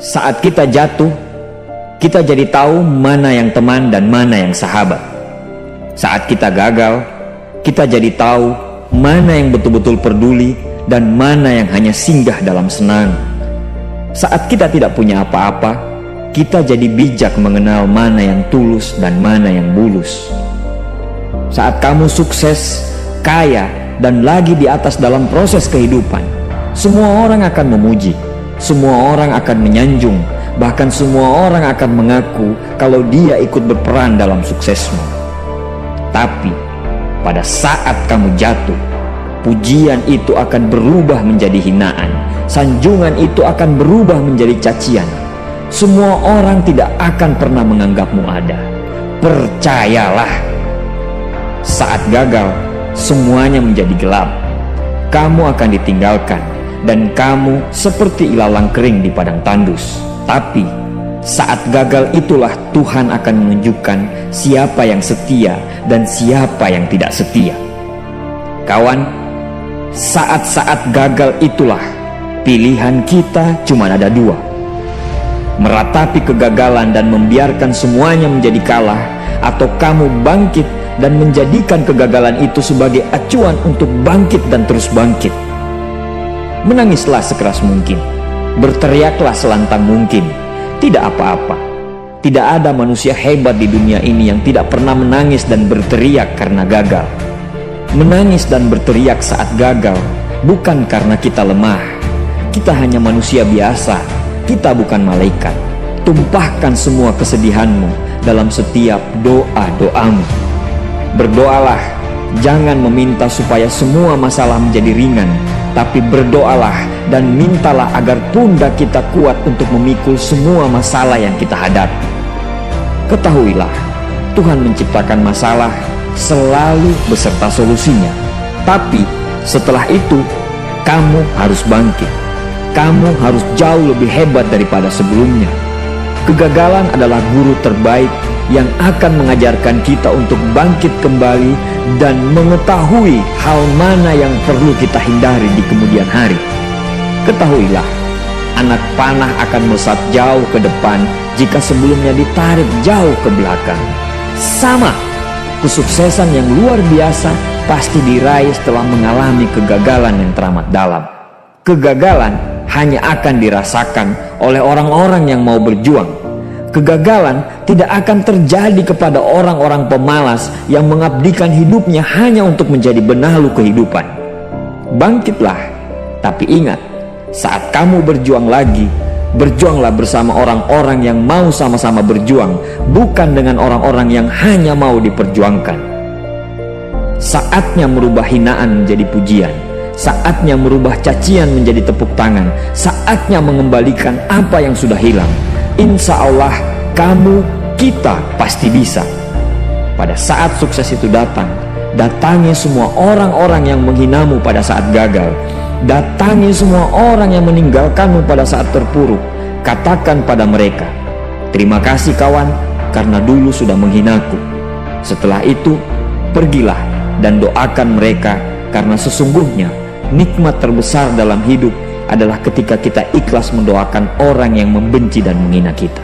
Saat kita jatuh, kita jadi tahu mana yang teman dan mana yang sahabat. Saat kita gagal, kita jadi tahu mana yang betul-betul peduli dan mana yang hanya singgah dalam senang. Saat kita tidak punya apa-apa, kita jadi bijak mengenal mana yang tulus dan mana yang bulus. Saat kamu sukses, kaya, dan lagi di atas dalam proses kehidupan, semua orang akan memuji, semua orang akan menyanjung, bahkan semua orang akan mengaku kalau dia ikut berperan dalam suksesmu. Tapi pada saat kamu jatuh, pujian itu akan berubah menjadi hinaan, sanjungan itu akan berubah menjadi cacian. Semua orang tidak akan pernah menganggapmu ada. Percayalah, saat gagal, semuanya menjadi gelap. Kamu akan ditinggalkan, dan kamu seperti ilalang kering di padang tandus. Tapi saat gagal itulah Tuhan akan menunjukkan siapa yang setia dan siapa yang tidak setia. Kawan, saat-saat gagal itulah pilihan kita cuma ada dua: meratapi kegagalan dan membiarkan semuanya menjadi kalah, atau kamu bangkit dan menjadikan kegagalan itu sebagai acuan untuk bangkit dan terus bangkit. Menangislah sekeras mungkin, berteriaklah selantang mungkin. Tidak apa-apa. Tidak ada manusia hebat di dunia ini yang tidak pernah menangis dan berteriak karena gagal. Menangis dan berteriak saat gagal bukan karena kita lemah. Kita hanya manusia biasa. Kita bukan malaikat. Tumpahkan semua kesedihanmu dalam setiap doa-doamu. Berdoalah, jangan meminta supaya semua masalah menjadi ringan, tapi berdoalah dan mintalah agar pundak kita kuat untuk memikul semua masalah yang kita hadapi. Ketahuilah, Tuhan menciptakan masalah selalu beserta solusinya. Tapi setelah itu, kamu harus bangkit. Kamu harus jauh lebih hebat daripada sebelumnya. Kegagalan adalah guru terbaik yang akan mengajarkan kita untuk bangkit kembali dan mengetahui hal mana yang perlu kita hindari di kemudian hari. Ketahuilah, anak panah akan melesat jauh ke depan jika sebelumnya ditarik jauh ke belakang. Sama, kesuksesan yang luar biasa pasti diraih setelah mengalami kegagalan yang teramat dalam. Kegagalan hanya akan dirasakan oleh orang-orang yang mau berjuang. Kegagalan tidak akan terjadi kepada orang-orang pemalas yang mengabdikan hidupnya hanya untuk menjadi benalu kehidupan. Bangkitlah, tapi ingat, saat kamu berjuang lagi, berjuanglah bersama orang-orang yang mau sama-sama berjuang, bukan dengan orang-orang yang hanya mau diperjuangkan. Saatnya merubah hinaan menjadi pujian. Saatnya merubah cacian menjadi tepuk tangan. Saatnya mengembalikan apa yang sudah hilang. Insya Allah kamu, kita pasti bisa. Pada saat sukses itu datang, datangi semua orang-orang yang menghinamu pada saat gagal. Datangi semua orang yang meninggalkanmu pada saat terpuruk. Katakan pada mereka, terima kasih kawan, karena dulu sudah menghinaku. Setelah itu, pergilah dan doakan mereka, karena sesungguhnya nikmat terbesar dalam hidup adalah ketika kita ikhlas mendoakan orang yang membenci dan menghina kita.